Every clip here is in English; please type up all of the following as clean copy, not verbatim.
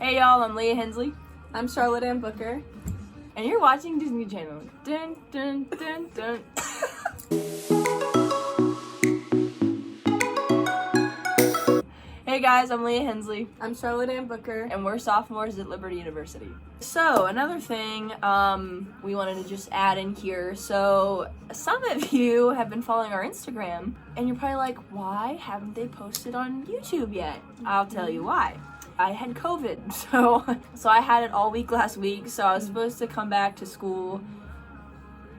Hey y'all, I'm Leah Hensley. I'm Charlotte Ann Booker. And you're watching Disney Channel. Dun, dun, dun, dun. Hey guys, I'm Leah Hensley. I'm Charlotte Ann Booker. And we're sophomores at Liberty University. So, another thing we wanted to just add in here. So, some of you have been following our Instagram, and you're probably like, why haven't they posted on YouTube yet? I'll tell you why. I had COVID, so I had it all week last week, so I was supposed to come back to school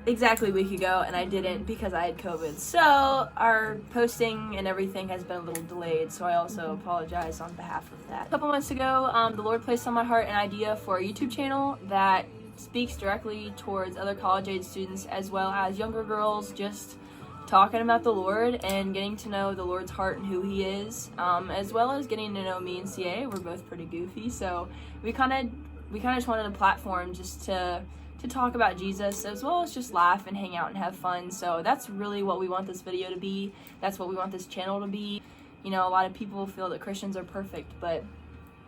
exactly a week ago, and I didn't because I had COVID. So our posting and everything has been a little delayed, so I also apologize on behalf of that. A couple months ago, the Lord placed on my heart an idea for a YouTube channel that speaks directly towards other college-age students as well as younger girls, just talking about the Lord and getting to know the Lord's heart and who He is, as well as getting to know me and CA. We're both pretty goofy, so we kind of just wanted a platform just to talk about Jesus, as well as just laugh and hang out and have fun. So that's really what we want this video to be. That's what we want this channel to be. You know, a lot of people feel that Christians are perfect, but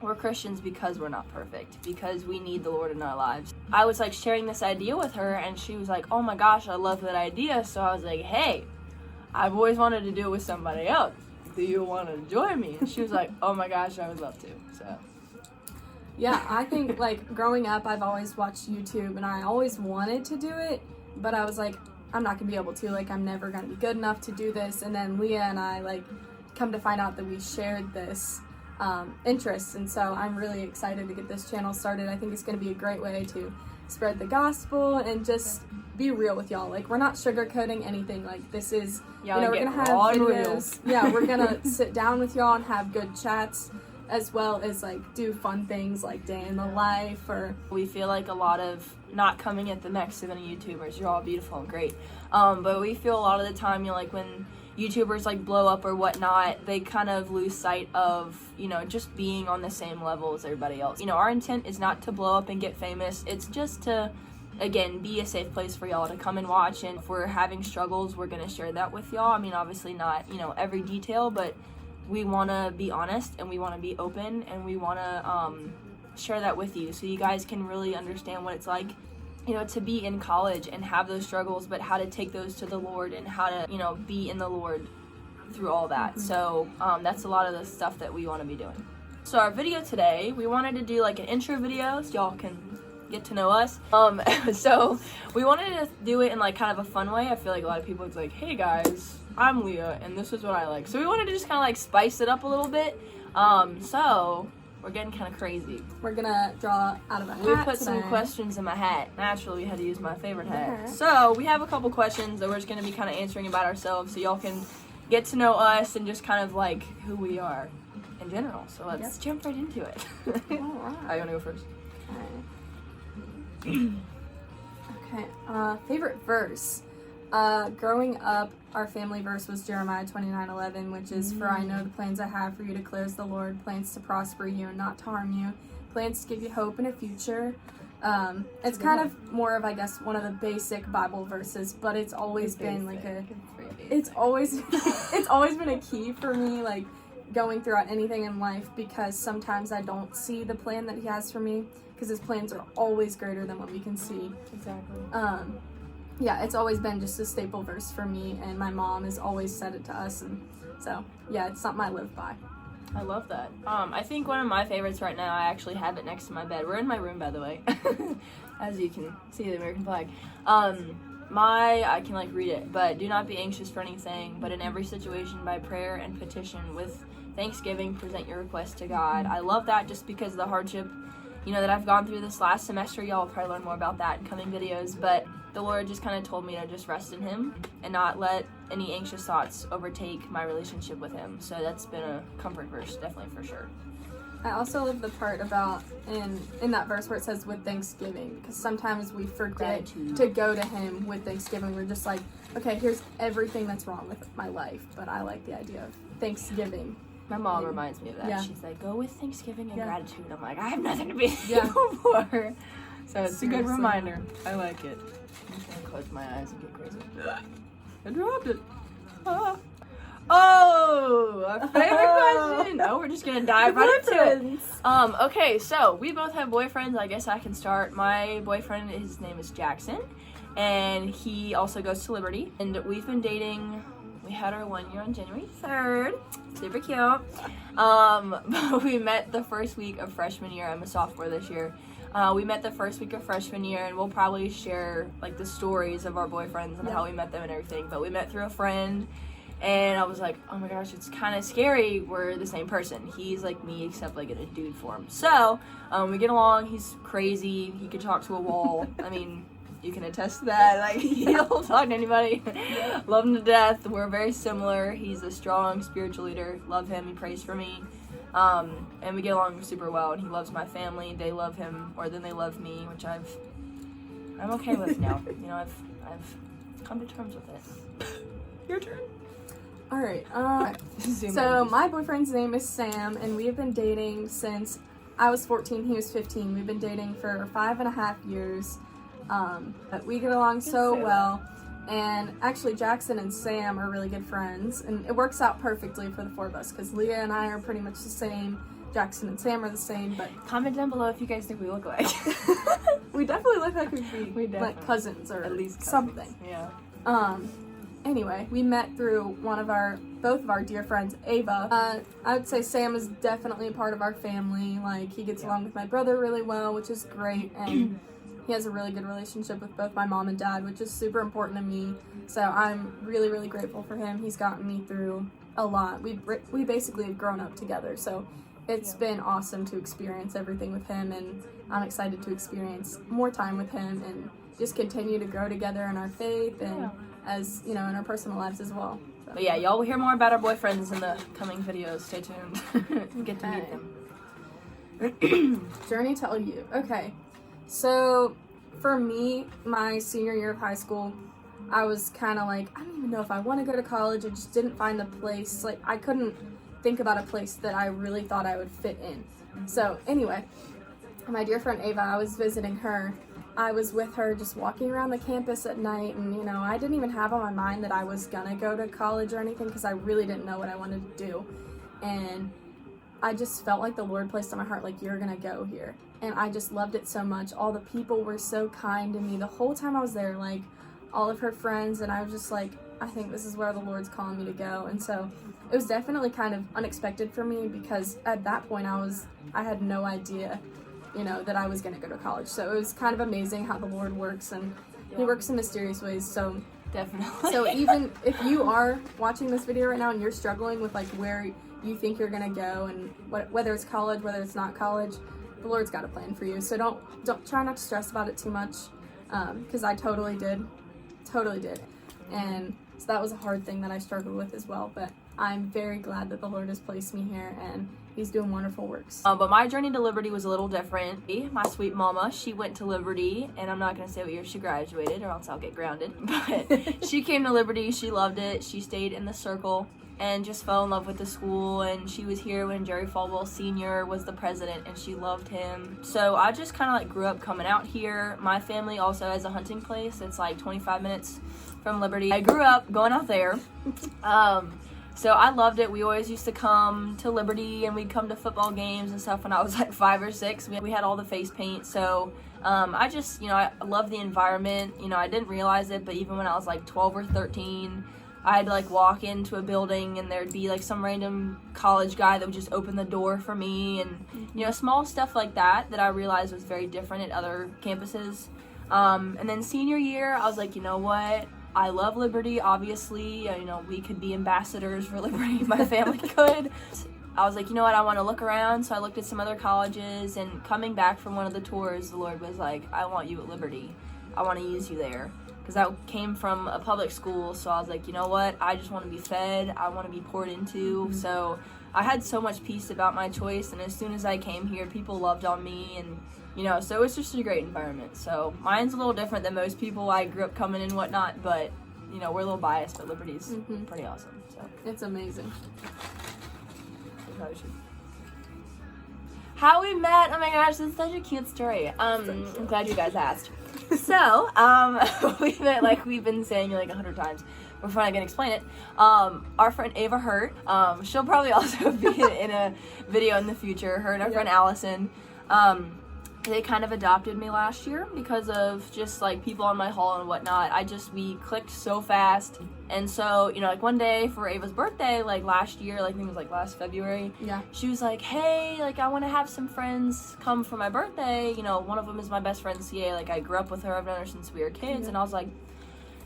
we're Christians because we're not perfect, because we need the Lord in our lives. I was like sharing this idea with her, and she was like, oh my gosh, I love that idea. So I was like, hey, I've always wanted to do it with somebody else. Do you want to join me? And she was like, oh my gosh, I would love to. So yeah, I think like growing up, I've always watched YouTube, and I always wanted to do it, but I was like, I'm not gonna be able to. Like, I'm never gonna be good enough to do this. And then Leah and I like come to find out that we shared this interest, and so I'm really excited to get this channel started. I think it's gonna be a great way to spread the gospel and just be real with y'all. Like, we're not sugarcoating anything. Like, this is, y'all, we're gonna have videos. Yeah, we're gonna sit down with y'all and have good chats, as well as like do fun things like day in the life. Or we feel like a lot of, not coming at the Mexican YouTubers, you're all beautiful and great, but we feel a lot of the time, you know, like when YouTubers like blow up or whatnot, they kind of lose sight of, you know, just being on the same level as everybody else. You know, our intent is not to blow up and get famous. It's just to, again, be a safe place for y'all to come and watch. And if we're having struggles, we're gonna share that with y'all. I mean, obviously not, you know, every detail, but we want to be honest, and we want to be open, and we want to share that with you so you guys can really understand what it's like, you know, to be in college and have those struggles, but how to take those to the Lord and how to, you know, be in the Lord through all that. So that's a lot of the stuff that we want to be doing. So our video today, we wanted to do like an intro video so y'all can get to know us. So we wanted to do it in like kind of a fun way. I feel like a lot of people, it's like, hey guys, I'm Leah and this is what I like. So we wanted to just kind of like spice it up a little bit. So we're getting kind of crazy. we're gonna draw out of a hat. We put today. some questions in my hat. Naturally, we had to use my favorite hat. Okay. So we have a couple questions that we're just going to be kind of answering about ourselves so y'all can get to know us and just kind of like who we are in general. So let's jump right into it. All right. I want to go first. Okay, favorite verse. Growing up, our family verse was Jeremiah 29:11, which is, for I know the plans I have for you, declares the Lord, plans to prosper you and not to harm you, plans to give you hope and a future. It's kind of more of, I guess, one of the basic Bible verses, but it's always been like it's always been a key for me, like going throughout anything in life, because sometimes I don't see the plan that He has for me, because His plans are always greater than what we can see. Exactly. Yeah, it's always been just a staple verse for me, and my mom has always said it to us, and so yeah, it's something I live by. I love that. I think one of my favorites right now, I actually have it next to my bed. We're in my room, by the way, as you can see the American flag. I can like read it, but do not be anxious for anything, but in every situation by prayer and petition with thanksgiving present your request to God. I love that just because of the hardship, you know, that I've gone through this last semester. Y'all will probably learn more about that in coming videos, but the Lord just kind of told me to just rest in Him and not let any anxious thoughts overtake my relationship with Him. So that's been a comfort verse, definitely, for sure. I also love the part about in that verse where it says with thanksgiving, because sometimes we forget to go to Him with thanksgiving. We're just like, okay, here's everything that's wrong with my life, but I like the idea of thanksgiving. My mom reminds me of that. Yeah. She's like, go with thanksgiving and gratitude. I'm like, I have nothing to be thankful for. So it's a good reminder. I like it. I'm just gonna close my eyes and get crazy. I dropped it. Oh, our favorite question. Oh, we're just gonna dive right into it. Okay, so we both have boyfriends. I guess I can start. My boyfriend, his name is Jackson, and he also goes to Liberty. And we've been dating. We had our 1 year on January 3rd. Super cute. But we met the first week of freshman year. I'm a sophomore this year. We met the first week of freshman year, and we'll probably share like the stories of our boyfriends and how we met them and everything. But we met through a friend, and I was like, oh my gosh, it's kind of scary. We're the same person. He's like me, except like in a dude form. So we get along. He's crazy. He could talk to a wall. I mean, you can attest to that. Like, he'll talk to anybody. Love him to death. We're very similar. He's a strong spiritual leader. Love him. He prays for me. And we get along super well, and he loves my family. They love him more than they love me, which I'm okay with now. You know, I've come to terms with it. Your turn. All right. So my boyfriend's name is Sam, and we have been dating since I was 14. He was 15. We've been dating for 5.5 years. But we get along so well. And actually, Jackson and Sam are really good friends, and it works out perfectly for the four of us because Leah and I are pretty much the same. Jackson and Sam are the same, but comment down below if you guys think we look like. We definitely look like we'd be like cousins or at least something. Yeah. Anyway, we met through both of our dear friends, Ava. I would say Sam is definitely a part of our family. Like, he gets along with my brother really well, which is great, and he has a really good relationship with both my mom and dad, which is super important to me. So I'm really, really grateful for him. He's gotten me through a lot. We basically have grown up together, so it's been awesome to experience everything with him, and I'm excited to experience more time with him and just continue to grow together in our faith and as, you know, in our personal lives as well. So. But yeah, y'all will hear more about our boyfriends in the coming videos. Stay tuned. Get to meet them. Journey to OU. Okay. So, for me, my senior year of high school, I was kind of like, I don't even know if I want to go to college. I just didn't find the place. Like, I couldn't think about a place that I really thought I would fit in. So, anyway, my dear friend Ava, I was visiting her. I was with her just walking around the campus at night, and, you know, I didn't even have on my mind that I was going to go to college or anything because I really didn't know what I wanted to do. And I just felt like the Lord placed on my heart, like, you're going to go here. And I just loved it so much. All the people were so kind to me the whole time I was there, like all of her friends, and I was just like, I think this is where the Lord's calling me to go. And so it was definitely kind of unexpected for me because at that point I had no idea, you know, that I was going to go to college. So it was kind of amazing how the Lord works, and he works in mysterious ways. So definitely. So even if you are watching this video right now and you're struggling with like where you think you're going to go and whether it's college, whether it's not college, the Lord's got a plan for you. So don't try not to stress about it too much, because I totally did. And so that was a hard thing that I struggled with as well. But I'm very glad that the Lord has placed me here, and he's doing wonderful works. But my journey to Liberty was a little different. My sweet mama, she went to Liberty, and I'm not going to say what year she graduated or else I'll get grounded. But she came to Liberty, she loved it, she stayed in the circle and just fell in love with the school, and she was here when Jerry Falwell Sr. was the president, and she loved him. So I just kind of like grew up coming out here. My family also has a hunting place. It's like 25 minutes from Liberty. I grew up going out there. So I loved it. We always used to come to Liberty, and we'd come to football games and stuff when I was like 5 or 6. We had all the face paint. So I just, you know, I love the environment. You know, I didn't realize it, but even when I was like 12 or 13, I'd like walk into a building and there'd be like some random college guy that would just open the door for me, and you know, small stuff like that I realized was very different at other campuses. And then senior year, I was like, you know what? I love Liberty, obviously. You know, we could be ambassadors for Liberty. My family could. I was like, you know what? I want to look around. So I looked at some other colleges, and coming back from one of the tours, the Lord was like, I want you at Liberty. I want to use you there. Because I came from a public school, so I was like, you know what? I just want to be fed. I want to be poured into. So I had so much peace about my choice, and as soon as I came here, people loved on me, and you know, so it's just a great environment. So mine's a little different than most people. I grew up coming and whatnot, but you know, we're a little biased, but Liberty's pretty awesome. So it's amazing. How we met? Oh my gosh, this is such a cute story. I'm glad you guys asked. So, we met, like we've been saying like 100 times, before I can explain it, our friend Ava Hurt, she'll probably also be in a video in the future, her and our friend Allison, they kind of adopted me last year because of just like people on my hall and whatnot. We clicked so fast. And so, you know, like one day for Ava's birthday, like last year, like I think it was like last February, she was like, hey, like I want to have some friends come for my birthday. You know, one of them is my best friend, CA. Like I grew up with her, I've known her since we were kids. And I was like,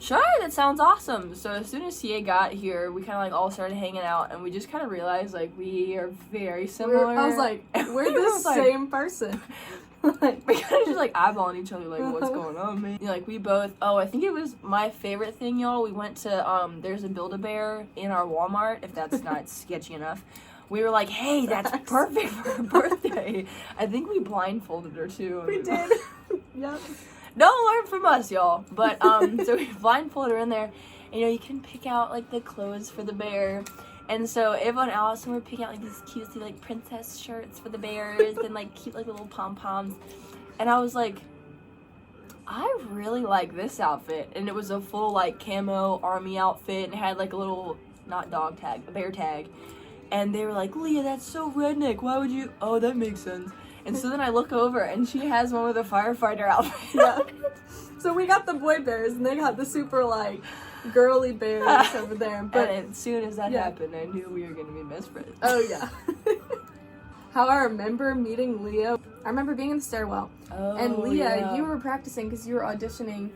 sure, that sounds awesome. So as soon as CA got here, we kind of like all started hanging out, and we just kind of realized like we are very similar. I was like, we're the same person. We kind of just like eyeballing each other like, what's going on, man? You know, like we both, I think it was my favorite thing, y'all. We went to, there's a Build-A-Bear in our Walmart, if that's not sketchy enough. We were like, hey, that's perfect for her birthday. I think we blindfolded her too. We did. Yep. Don't learn from us, y'all. But, so we blindfolded her in there. And, you know, you can pick out, like, the clothes for the bear. And so Ava and Allison were picking out, like, these cutesy, like, princess shirts for the bears. And, like, cute, like, little pom-poms. And I was like, I really like this outfit. And it was a full, like, camo army outfit. And it had, like, a little, not dog tag, a bear tag. And they were like, Leah, that's so redneck. Why would you? Oh, that makes sense. And so then I look over, and she has one with a firefighter outfit. Yeah. So we got the boy bears, and they got the super, like, girly bears over there. But and as soon as that happened, I knew we were going to be best friends. Oh, yeah. How I remember meeting Leah. I remember being in the stairwell. Oh, and Leah, you were practicing because you were auditioning.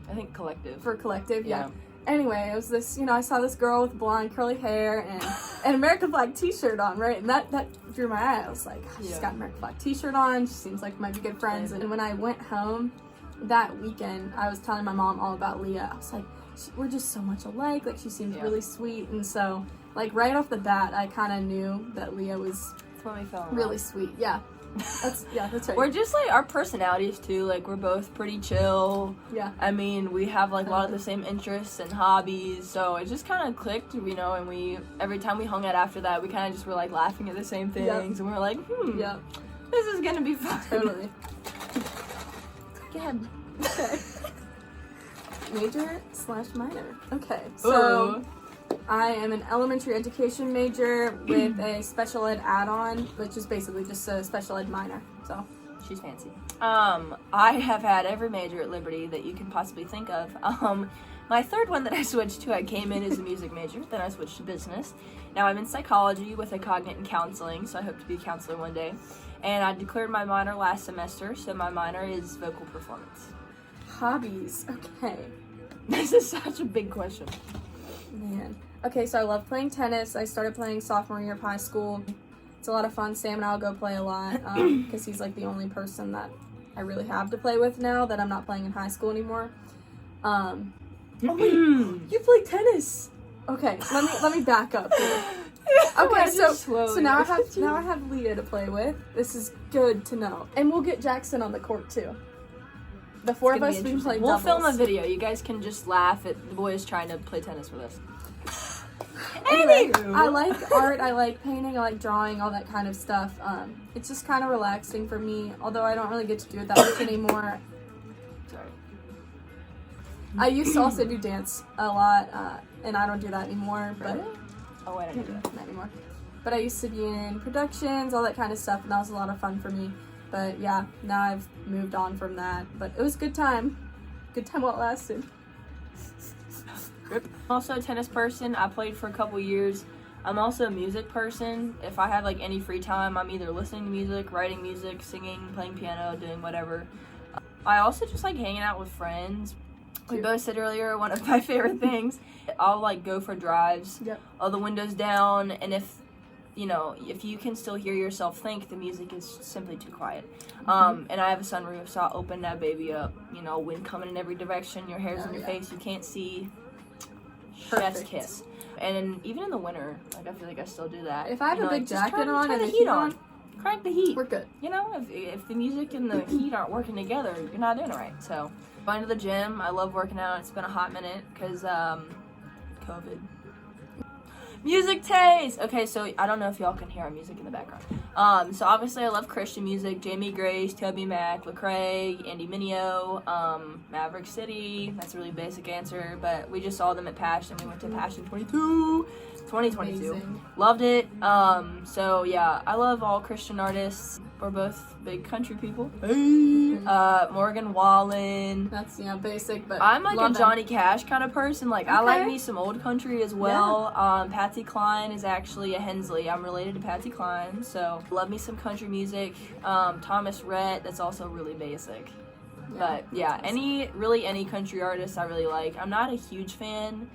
I think Collective. For Collective, yeah. Anyway, it was this, you know, I saw this girl with blonde curly hair and an American flag t-shirt on, right? And that drew my eye. I was like, oh, she's got an American flag t-shirt on. She seems like we might be good friends. And when I went home that weekend, I was telling my mom all about Leah. I was like, we're just so much alike. Like, she seems really sweet. And so, like, right off the bat, I kind of knew that Leah was really sweet. Yeah. That's right. We're just like our personalities too. Like we're both pretty chill. Yeah. I mean, we have like a lot of the same interests and hobbies, so it just kind of clicked, you know. And we every time we hung out after that, we kind of just were like laughing at the same things, and we were like, this is gonna be fun. Totally. Go ahead. Okay. Major/minor. Okay. So. I am an elementary education major with a special ed add-on, which is basically just a special ed minor. So, she's fancy. I have had every major at Liberty that you can possibly think of. My third one that I switched to, I came in as a music major, then I switched to business. Now I'm in psychology with a cognate and counseling, so I hope to be a counselor one day. And I declared my minor last semester, so my minor is vocal performance. Hobbies. Okay. This is such a big question. Man. Okay, so I love playing tennis. I started playing sophomore year of high school. It's a lot of fun. Sam and I'll go play a lot because he's like the only person that I really have to play with now that I'm not playing in high school anymore. Oh wait, you play tennis. Okay, let me back up here. Okay, so now I have Leah to play with. This is good to know, and we'll get Jackson on the court too. The four of us we can play doubles. We'll film a video. You guys can just laugh at the boys trying to play tennis with us. Anyway, I like art, I like painting, I like drawing, all that kind of stuff. It's just kind of relaxing for me, although I don't really get to do it that much anymore. Sorry. I used to also do dance a lot, and I don't do that anymore. But Oh, I don't do that anymore. But I used to be in productions, all that kind of stuff, and that was a lot of fun for me. But yeah, now I've moved on from that. But it was a good time. Good time while it lasted. I'm also a tennis person. I played for a couple years. I'm also a music person. If I have like any free time, I'm either listening to music, writing music, singing, playing piano, doing whatever. I also just like hanging out with friends. We both said earlier, one of my favorite things, I'll like go for drives, all the windows down, and if you can still hear yourself think, the music is simply too quiet. And I have a sunroof, so I'll open that baby up, wind coming in every direction, your hair's in your face, you can't see. Chef's kiss. And even in the winter, like I feel like I still do that. If I have a big jacket on and the heat on, crank the heat. We're good. If the music and the heat aren't working together, you're not doing it right. So, going to the gym. I love working out. It's been a hot minute because COVID. Music taste. Okay, so I don't know if y'all can hear our music in the background. So obviously I love Christian music. Jamie Grace, Toby Mac, Lecrae, Andy Mineo, Maverick City. That's a really basic answer, but we just saw them at Passion. We went to Passion 2022. Amazing. Loved it. So yeah, I love all Christian artists. We're both big country people. Morgan Wallen. That's basic, but I'm like love a them. Johnny Cash kind of person. Like I like Okay. me some old country as well. Patsy Cline is actually a Hensley. I'm related to Patsy Cline, so love me some country music. Thomas Rhett, that's also really basic. But yeah, any country artist I really like. I'm not a huge fan.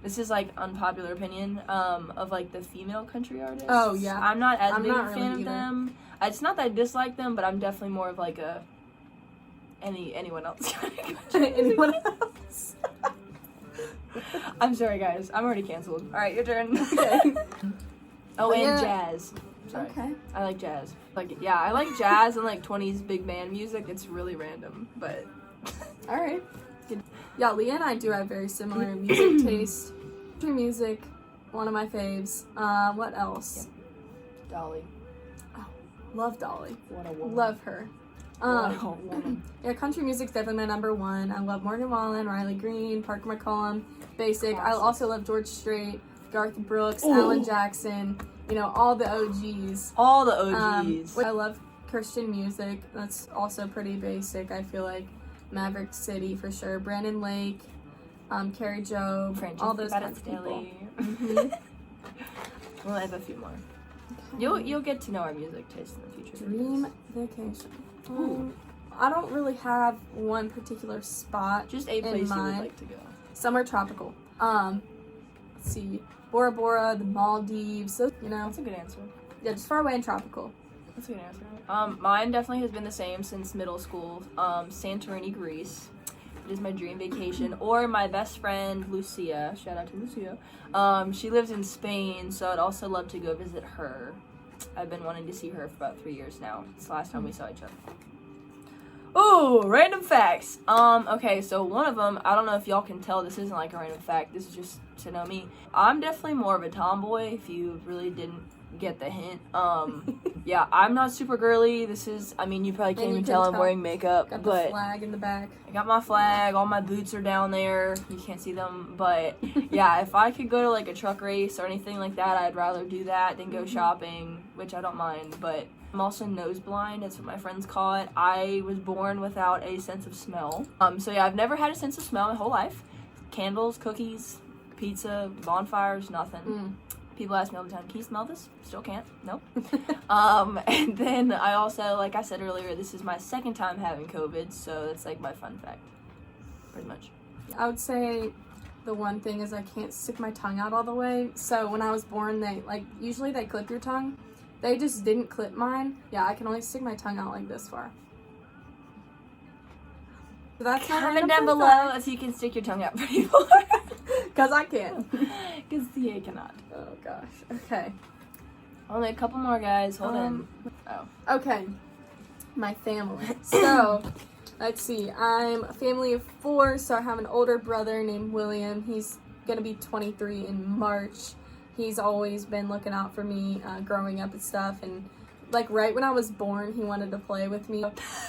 This is like unpopular opinion of like the female country artists. Oh, yeah. I'm not as I'm big not a fan really of either. them. It's not that I dislike them, but I'm definitely more of like a anyone else kind of country. Anyone else? I'm sorry, guys. I'm already canceled. All right, your turn. Okay. Oh, But and yeah. jazz. Sorry. Okay. I like jazz. Like, yeah, I like jazz and like 20s big band music. It's really random, but All right. Yeah, Leah and I do have very similar music taste. Country music, one of my faves. What else? Dolly. Love Dolly. What a woman. Love her. What a woman. Yeah, country music's definitely my number one. I love Morgan Wallen, Riley Green, Parker McCollum, basic. I Classics. also love George Strait, Garth Brooks, Ooh. Alan Jackson. All the OGs. All the OGs. I love Christian music. That's also pretty basic. I feel like Maverick City for sure. Brandon Lake, Carrie Job, Francis all those kinds of people. Daly. Mhm. We'll have a few more. You'll get to know our music taste in the future. Dream vacation. Ooh. I don't really have one particular spot. Just a in place you would mind. like to go. Somewhere tropical. Let's see, Bora Bora, the Maldives. So, That's a good answer. yeah, just far away and tropical. That's a good answer. Mine definitely has been the same since middle school. Santorini, Greece. It is my dream vacation. Or my best friend, Lucia. Shout out to Lucia. She lives in Spain, so I'd also love to go visit her. I've been wanting to see her for about 3 years now. It's the last time we saw each other. Oh, random facts. Okay, so one of them, I don't know if y'all can tell, this isn't like a random fact. This is just to know me. I'm definitely more of a tomboy, if you really didn't get the hint. Yeah, I'm not super girly. You probably can't you even can tell I'm tell. wearing makeup, Got the but flag in the back. I got my flag, all my boots are down there. You can't see them, but yeah, if I could go to like a truck race or anything like that, I'd rather do that than go shopping, which I don't mind, but I'm also nose blind, that's what my friends call it. I was born without a sense of smell. So yeah, I've never had a sense of smell my whole life. Candles, cookies, pizza, bonfires, nothing. People ask me all the time, can you smell this? Still can't. Nope. And then I also, like I said earlier, this is my second time having COVID, so that's like my fun fact. Pretty much. I would say the one thing is I can't stick my tongue out all the way. So when I was born, usually they clip your tongue. They just didn't clip mine. Yeah, I can only stick my tongue out like this far. So that's my Comment random down fun below fact. if you can stick your tongue out pretty far. Cause I can. Because CA cannot. Oh gosh. Okay. Only a couple more, guys. Hold on. Oh. Okay. My family. So, let's see. I'm a family of 4, so I have an older brother named William. He's gonna be 23 in March. He's always been looking out for me growing up and stuff, and like right when I was born, he wanted to play with me.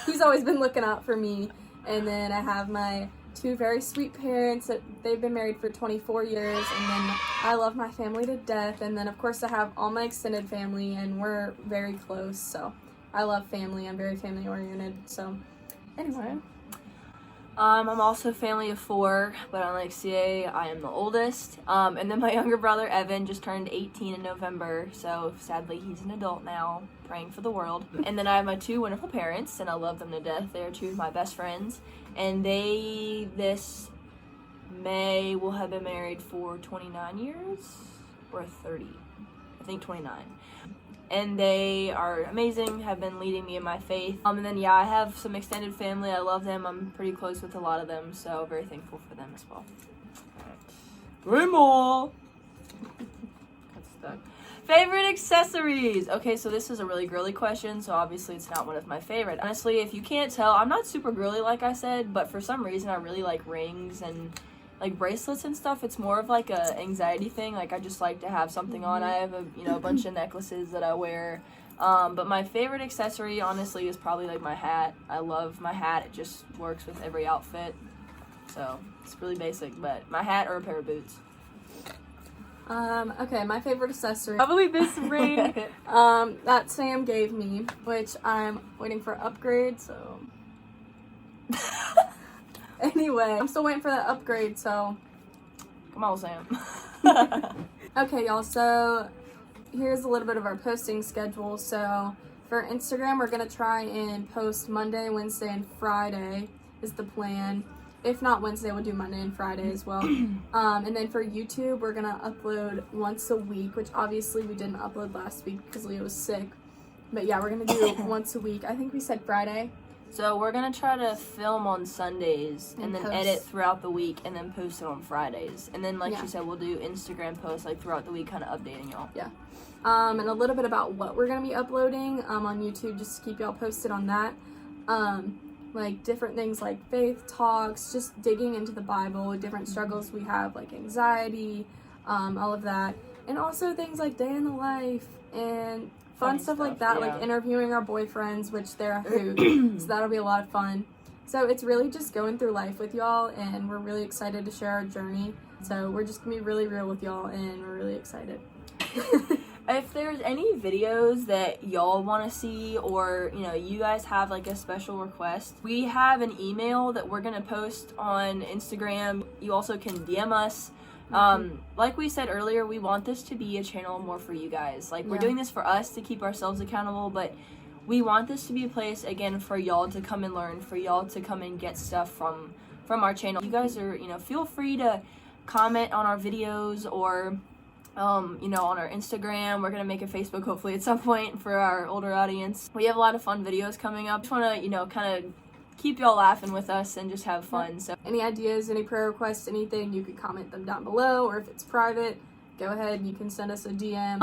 He's always been looking out for me. And then I have my 2 very sweet parents that they've been married for 24 years, and then I love my family to death. And then of course I have all my extended family, and we're very close, so I love family. I'm very family oriented. So anyway, I'm also a family of 4, but unlike CA, I am the oldest. And then my younger brother Evan just turned 18 in November, so sadly he's an adult now. Praying for the world. And then I have my 2 wonderful parents, and I love them to death. They are 2 of my best friends, and they this May will have been married for 29 years or 30. I think 29. And they are amazing, have been leading me in my faith. And then yeah, I have some extended family. I love them. I'm pretty close with a lot of them, so very thankful for them as well. All right. 3 more. Got stuck. Favorite accessories. Okay, so this is a really girly question, so obviously it's not one of my favorite. Honestly, if you can't tell, I'm not super girly like I said, but for some reason I really like rings and like bracelets and stuff, it's more of like a anxiety thing. Like I just like to have something on. I have a bunch of necklaces that I wear. But my favorite accessory, honestly, is probably like my hat. I love my hat. It just works with every outfit. So it's really basic, but my hat or a pair of boots. Okay, my favorite accessory. Probably this ring. That Sam gave me, which I'm waiting for upgrade, so. Anyway, I'm still waiting for that upgrade, so. Come on, Sam. Okay, y'all, so here's a little bit of our posting schedule. So for Instagram, we're gonna try and post Monday, Wednesday, and Friday is the plan. If not Wednesday, we'll do Monday and Friday as well. And then for YouTube, we're gonna upload once a week, which obviously we didn't upload last week because Leah was sick. But yeah, we're gonna do once a week. I think we said Friday. So we're gonna try to film on Sundays and then post. edit throughout the week and then post it on Fridays. And then, like Yeah. she said, we'll do Instagram posts like throughout the week, kind of updating y'all. Yeah. And a little bit about what we're gonna be uploading on YouTube, just to keep y'all posted on that. Like different things like faith talks, just digging into the Bible, different struggles we have, like anxiety, all of that. And also things like day in the life and fun Funny stuff like stuff, that, yeah. like interviewing our boyfriends, which they're a hoot, so that'll be a lot of fun. So it's really just going through life with y'all, and we're really excited to share our journey. So we're just gonna be really real with y'all, and we're really excited. If there's any videos that y'all want to see, or you guys have like a special request, we have an email that we're gonna post on Instagram. You also can DM us. Like we said earlier, we want this to be a channel more for you guys. Like, we're Yeah. doing this for us to keep ourselves accountable, but we want this to be a place, again, for y'all to come and learn, for y'all to come and get stuff from our channel. You guys are, feel free to comment on our videos, or on our Instagram. We're gonna make a Facebook hopefully at some point for our older audience. We have a lot of fun videos coming up. Just want to kind of keep y'all laughing with us and just have fun. So Any ideas, any prayer requests, anything, you can comment them down below, or if it's private, go ahead, you can send us a DM.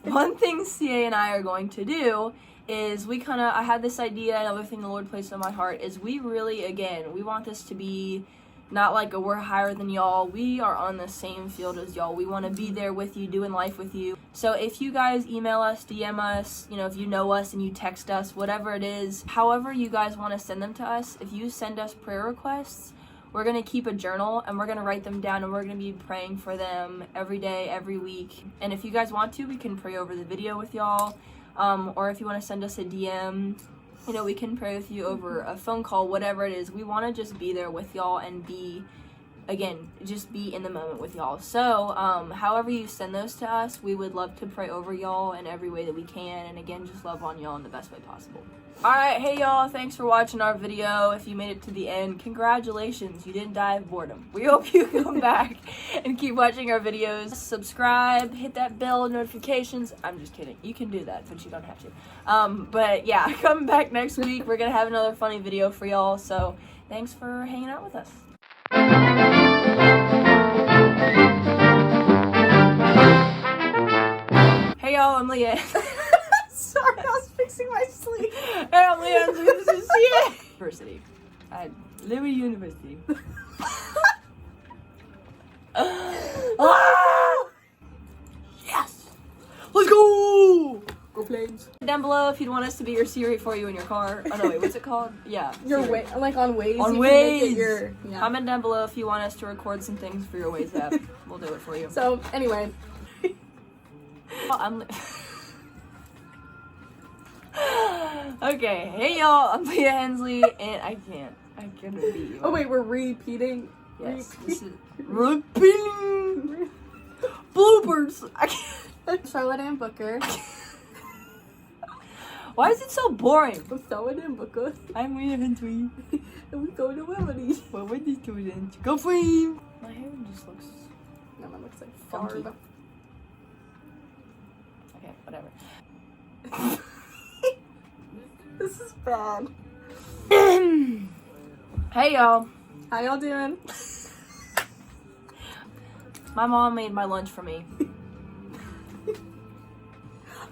One thing CA and I are going to do is I had this idea, another thing the Lord placed on my heart is we really, again, we want this to be not like a we're higher than y'all. We are on the same field as y'all. We want to be there with you, doing life with you. So if you guys email us, DM us, if you know us and you text us, whatever it is, however you guys want to send them to us, if you send us prayer requests, we're going to keep a journal and we're going to write them down, and we're going to be praying for them every day, every week. And if you guys want to, we can pray over the video with y'all. Or if you want to send us a DM, we can pray with you over a phone call, whatever it is. We want to just be there with y'all and just be in the moment with y'all. So, however you send those to us, we would love to pray over y'all in every way that we can. And again, just love on y'all in the best way possible. Alright, hey y'all, thanks for watching our video. If you made it to the end, congratulations, you didn't die of boredom. We hope you come back and keep watching our videos. Subscribe, hit that bell notifications. I'm just kidding. You can do that, but you don't have to. But yeah, coming back next week, we're gonna have another funny video for y'all. So thanks for hanging out with us. Hey y'all, I'm Leah. Sorry, I was fixing my sleeve. Hey, I'm Leah. This is CA. University. At Liberty University. Yes! Let's go! Go Flames. Down below if you'd want us to be your Siri for you in your car. Oh no, wait, what's it called? Yeah. Your Siri. way, like on Waze. On you can make Waze. it your, yeah. Comment down below if you want us to record some things for your Waze app. We'll do it for you. So anyway. I'm okay, hey y'all, I'm Leah Hensley, and I couldn't beat you. Oh wait, we're repeating. Yes, this is repeating bloopers. I can't. Charlotte and Booker. Why is it so boring? I'm Charlotte and Booker. I'm Leah Hensley. And we go to Wembley. Well, we're the students. Go Flames! My hair just looks No, that looks like funky. Barb. Okay, whatever. This is bad. Hey y'all. How y'all doing? My mom made my lunch for me.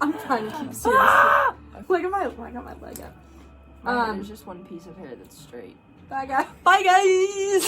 I'm trying to keep serious. Look at my leg up. There's just one piece of hair that's straight. Bye guys. Bye guys!